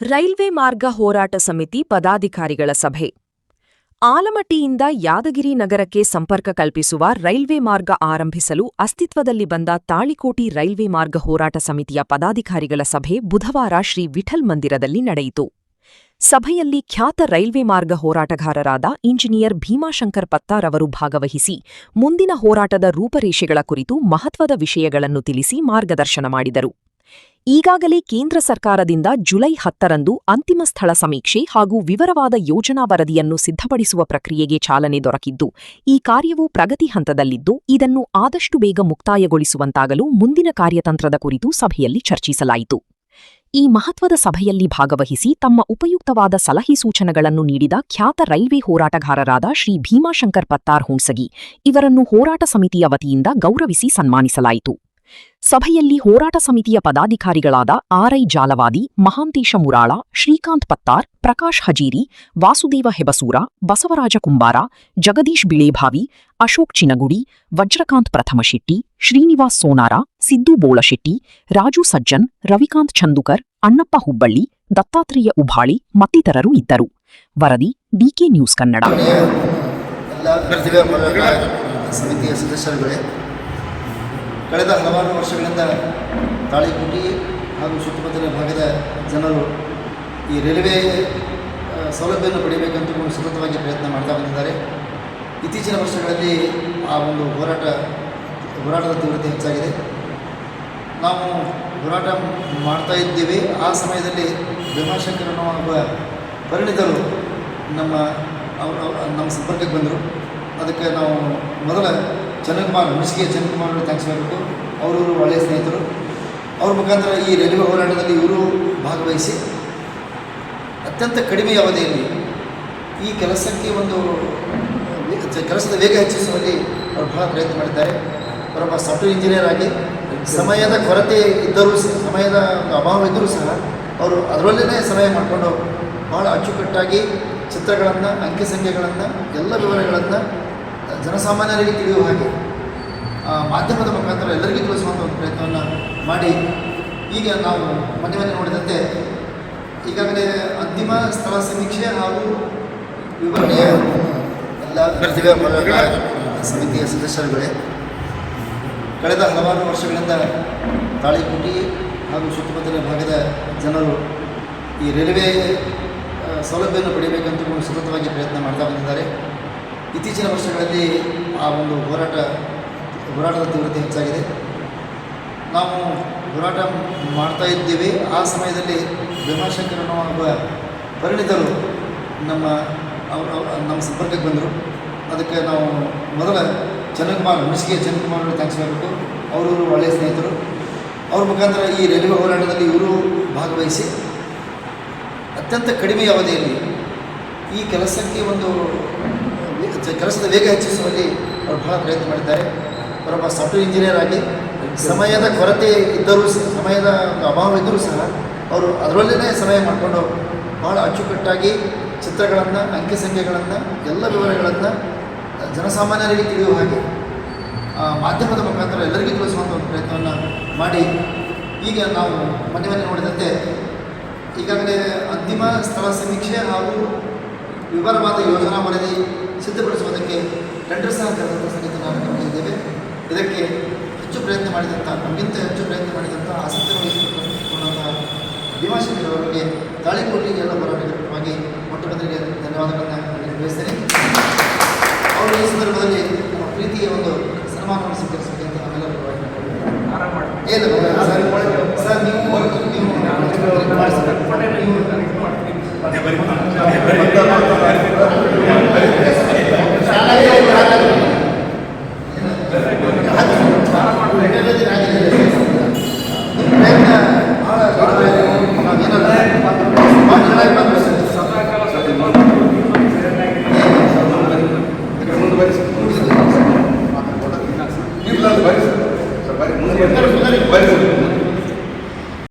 Railway ಮಾರ್ಗ ಹೋರಾಟ ಸಮಿತಿ ಪದಾಧಿಕಾರಿಗಳ ಸಭೆ. ಆಲಮಟ್ಟಿಯಿಂದ ಯಾದಗಿರಿ ನಗರಕ್ಕೆ ಸಂಪರ್ಕ ಕಲ್ಪಿಸುವ ರೈಲ್ವೆ ಮಾರ್ಗ ಆರಂಭಿಸಲು ಅಸ್ತಿತ್ವದಲ್ಲಿ ಬಂದ ತಾಳಿಕೋಟಿ ರೈಲ್ವೆ ಮಾರ್ಗ ಹೋರಾಟ ಸಮಿತಿಯ ಪದಾಧಿಕಾರಿಗಳ ಸಭೆ ಬುಧವಾರ ಶ್ರೀ ವಿಠಲ್ ಮಂದಿರದಲ್ಲಿ ನಡೆಯಿತು. ಸಭೆಯಲ್ಲಿ ಖ್ಯಾತ ರೈಲ್ವೆ ಮಾರ್ಗ ಹೋರಾಟಗಾರರಾದ ಇಂಜಿನಿಯರ್ ಭೀಮಾಶಂಕರ್ ಪತ್ತಾರ್ ಅವರು ಭಾಗವಹಿಸಿ ಮುಂದಿನ ಹೋರಾಟದ ರೂಪರೇಷೆಗಳ ಕುರಿತು ಮಹತ್ವದ ವಿಷಯಗಳನ್ನು ತಿಳಿಸಿ ಮಾರ್ಗದರ್ಶನ ಮಾಡಿದರು. ಈಗಾಗಲೇ ಕೇಂದ್ರ ಸರ್ಕಾರದಿಂದ ಜುಲೈ 10ರಂದು ಅಂತಿಮ ಸ್ಥಳ ಸಮೀಕ್ಷೆ ಹಾಗೂ ವಿವರವಾದ ಯೋಜನಾ ವರದಿಯನ್ನು ಸಿದ್ಧಪಡಿಸುವ ಪ್ರಕ್ರಿಯೆಗೆ ಚಾಲನೆ ದೊರಕಿದ್ದು, ಈ ಕಾರ್ಯವು ಪ್ರಗತಿ ಹಂತದಲ್ಲಿದ್ದು, ಇದನ್ನು ಆದಷ್ಟು ಬೇಗ ಮುಕ್ತಾಯಗೊಳಿಸುವಂತಾಗಲು ಮುಂದಿನ ಕಾರ್ಯತಂತ್ರದ ಕುರಿತು ಸಭೆಯಲ್ಲಿ ಚರ್ಚಿಸಲಾಯಿತು. ಈ ಮಹತ್ವದ ಸಭೆಯಲ್ಲಿ ಭಾಗವಹಿಸಿ ತಮ್ಮ ಉಪಯುಕ್ತವಾದ ಸಲಹೆ ಸೂಚನೆಗಳನ್ನು ನೀಡಿದ ಖ್ಯಾತ ರೈಲ್ವೆ ಹೋರಾಟಗಾರರಾದ ಶ್ರೀ ಭೀಮಾಶಂಕರ್ ಪತ್ತಾರ್ ಹುಣ್ಸಗಿ ಇವರನ್ನು ಹೋರಾಟ ಸಮಿತಿಯ ವತಿಯಿಂದ ಗೌರವಿಸಿ ಸನ್ಮಾನಿಸಲಾಯಿತು. ಸಭೆಯಲ್ಲಿ ಹೋರಾಟ ಸಮಿತಿಯ ಪದಾಧಿಕಾರಿಗಳಾದ ಆರ್ಐ ಜಾಲವಾದಿ, ಮಹಾಂತೇಶ ಮುರಾಳ, ಶ್ರೀಕಾಂತ್ ಪತ್ತಾರ್, ಪ್ರಕಾಶ್ ಹಜೀರಿ, ವಾಸುದೇವ ಹೆಬಸೂರ, ಬಸವರಾಜ ಕುಂಬಾರ, ಜಗದೀಶ್ ಬಿಳೇಭಾವಿ, ಅಶೋಕ್ ಚಿನಗುಡಿ, ವಜ್ರಕಾಂತ್ ಪ್ರಥಮಶೆಟ್ಟಿ, ಶ್ರೀನಿವಾಸ್ ಸೋನಾರ, ಸಿದ್ದು ಬೋಳಶೆಟ್ಟಿ, ರಾಜು ಸಜ್ಜನ್, ರವಿಕಾಂತ್ ಚಂದುಕರ್, ಅಣ್ಣಪ್ಪ ಹುಬ್ಬಳ್ಳಿ, ದತ್ತಾತ್ರೇಯ ಉಭಾಳಿ ಮತ್ತಿತರರು ಇದ್ದರು. ವರದಿ ಡಿಕೆ ನ್ಯೂಸ್ ಕನ್ನಡ. ಕಳೆದ ಹಲವಾರು ವರ್ಷಗಳಿಂದ ತಾಳಿಕೋಟಿ ಹಾಗೂ ಸುತ್ತಮುತ್ತಲಿನ ಭಾಗದ ಜನರು ಈ ರೈಲ್ವೆ ಸೌಲಭ್ಯವನ್ನು ಪಡೆಯಬೇಕಂತ ಸತತವಾಗಿ ಪ್ರಯತ್ನ ಮಾಡ್ತಾ ಬಂದಿದ್ದಾರೆ. ಇತ್ತೀಚಿನ ವರ್ಷಗಳಲ್ಲಿ ಆ ಒಂದು ಹೋರಾಟದ ತೀವ್ರತೆ ಹೆಚ್ಚಾಗಿದೆ. ನಾವು ಹೋರಾಟ ಮಾಡ್ತಾ ಇದ್ದೀವಿ. ಆ ಸಮಯದಲ್ಲಿ ಭೀಮಾಶಂಕರ್ ಅನ್ನೋ ಒಬ್ಬ ಪರಿಣಿತರು ನಮ್ಮ ಸಂಪರ್ಕಕ್ಕೆ ಬಂದರು. ಅದಕ್ಕೆ ನಾವು ಮೊದಲ ಹುಣಸಗಿ ಚನ್ನಕುಮಾರ್ ಥ್ಯಾಂಕ್ಸ್ ಮಾಡಬೇಕು. ಅವರು ಒಳ್ಳೆಯ ಸ್ನೇಹಿತರು. ಅವ್ರ ಮುಖಾಂತರ ಈ ರೈಲ್ವೆ ಹೋರಾಟದಲ್ಲಿ ಇವರು ಭಾಗವಹಿಸಿ ಅತ್ಯಂತ ಕಡಿಮೆ ಅವಧಿಯಲ್ಲಿ ಈ ಕೆಲಸದ ವೇಗ ಹೆಚ್ಚಿಸುವಲ್ಲಿ ಅವರು ಬಹಳ ಪ್ರಯತ್ನ ಮಾಡಿದ್ದಾರೆ. ಅವರೊಬ್ಬ ಸಾಫ್ಟ್ವೇರ್ ಇಂಜಿನಿಯರ್ ಆಗಿ ಸಮಯದ ಕೊರತೆ ಇದ್ದರೂ ಸಮಯದ ಅಭಾವ ಇದ್ದರೂ ಸಹ ಅವರು ಅದರಲ್ಲೇ ಸಮಯ ಮಾಡಿಕೊಂಡು ಭಾಳ ಅಚ್ಚುಕಟ್ಟಾಗಿ ಚಿತ್ರಗಳನ್ನು, ಅಂಕಿ ಸಂಖ್ಯೆಗಳನ್ನು, ಎಲ್ಲ ವಿವರಗಳನ್ನು ಜನಸಾಮಾನ್ಯರಿಗೆ ತಿಳಿಯುವ ಹಾಗೆ ಮಾಧ್ಯಮದ ಮುಖಾಂತರ ಎಲ್ಲರಿಗೂ ತಿಳಿಸುವಂಥ ಒಂದು ಪ್ರಯತ್ನವನ್ನು ಮಾಡಿ ಈಗ ನಾವು ಮೊನ್ನೆ ನೋಡಿದಂತೆ ಈಗಾಗಲೇ ಅಂತಿಮ ಸ್ಥಳ ಸಮೀಕ್ಷೆ ಹಾಗೂ ವಿವರಣೆಯ ಎಲ್ಲ ಸಮಿತಿಯ ಸದಸ್ಯರುಗಳೇ, ಕಳೆದ ಹಲವಾರು ವರ್ಷಗಳಿಂದ ತಾಳಿಕೋಟಿ ಹಾಗೂ ಸುತ್ತಮುತ್ತಲಿನ ಭಾಗದ ಜನರು ಈ ರೈಲ್ವೆ ಸೌಲಭ್ಯವನ್ನು ಪಡೆಯಬೇಕಂತ ಸತತವಾಗಿ ಪ್ರಯತ್ನ ಮಾಡ್ತಾ ಬಂದಿದ್ದಾರೆ. ಇತ್ತೀಚಿನ ವರ್ಷಗಳಲ್ಲಿ ಆ ಒಂದು ಹೋರಾಟದ ತೀವ್ರತೆ ಹೆಚ್ಚಾಗಿದೆ. ನಾವು ಹೋರಾಟ ಮಾಡ್ತಾ ಇದ್ದೀವಿ. ಆ ಸಮಯದಲ್ಲಿ ಭೀಮಾಶಂಕರ್ ಅನ್ನೋ ಒಬ್ಬ ಪರಿಣಿತರು ನಮ್ಮ ಸಂಪರ್ಕಕ್ಕೆ ಬಂದರು. ಅದಕ್ಕೆ ನಾವು ಮೊದಲ ಹುಣಸಗಿ ಚನ್ನಕುಮಾರ್ ಥ್ಯಾಂಕ್ಸ್ ಮಾಡಬೇಕು. ಅವರು ಒಳ್ಳೆಯ ಸ್ನೇಹಿತರು. ಅವ್ರ ಮುಖಾಂತರ ಈ ರೈಲ್ವೆ ಹೋರಾಟದಲ್ಲಿ ಇವರು ಭಾಗವಹಿಸಿ ಅತ್ಯಂತ ಕಡಿಮೆ ಅವಧಿಯಲ್ಲಿ ಈ ಕೆಲಸದ ವೇಗ ಹೆಚ್ಚಿಸುವಲ್ಲಿ ಅವರು ಬಹಳ ಪ್ರಯತ್ನ ಮಾಡಿದ್ದಾರೆ. ಅವರೊಬ್ಬ ಸಾಫ್ಟ್ವೇರ್ ಇಂಜಿನಿಯರ್ ಆಗಿ ಸಮಯದ ಕೊರತೆ ಇದ್ದರೂ ಸಮಯದ ಅಭಾವ ಇದ್ದರೂ ಸಹ ಅವರು ಅದರಲ್ಲೇ ಸಮಯ ಮಾಡಿಕೊಂಡು ಭಾಳ ಅಚ್ಚುಕಟ್ಟಾಗಿ ಚಿತ್ರಗಳನ್ನು, ಅಂಕಿ ಸಂಖ್ಯೆಗಳನ್ನು, ಎಲ್ಲ ವಿವರಗಳನ್ನು ಜನಸಾಮಾನ್ಯರಿಗೆ ತಿಳಿಯುವ ಹಾಗೆ ಮಾಧ್ಯಮದ ಮುಖಾಂತರ ಎಲ್ಲರಿಗೂ ತಿಳಿಸುವಂಥ ಒಂದು ಪ್ರಯತ್ನವನ್ನು ಮಾಡಿ ಈಗ ನಾವು ಮೊನ್ನೆ ನೋಡಿದಂತೆ ಈಗಾಗಲೇ ಅಂತಿಮ ಸ್ಥಳ ಸಮೀಕ್ಷೆ ಹಾಗೂ ವಿವರವಾದ ಯೋಜನಾ ವರದಿ ಸಿದ್ಧಪಡಿಸುವುದಕ್ಕೆ ಟೆಂಡರ್ ಸಹ ಕರೆದಂಥ ಸಂಗತಿ ನಾವು ಗಮನಿಸಿದ್ದೇವೆ. ಇದಕ್ಕೆ ನಮಗಿಂತ ಹೆಚ್ಚು ಪ್ರಯತ್ನ ಮಾಡಿದಂಥ ಆಸಕ್ತಿ ವಹಿಸಿಕೊಂಡಂಥ ಭೀಮಾಶಂಕರ್ ಅವರಿಗೆ ತಾಳಿಕೋಟಿ ಎಲ್ಲ ಹೋರಾಟಗಾರವಾಗಿ ಮೊಟ್ಟಮೊದಲಿಗೆ ಧನ್ಯವಾದಗಳನ್ನು ಬಯಸ್ತೇನೆ. ಅವರು ಈ ಸಂದರ್ಭದಲ್ಲಿ ನಮ್ಮ ಪ್ರೀತಿಯ ಒಂದು ಸನ್ಮಾನವನ್ನು ಸ್ವೀಕರಿಸಬೇಕು ಅಂತ ನಾವೆಲ್ಲರೂ ಸರ್ ನೀವು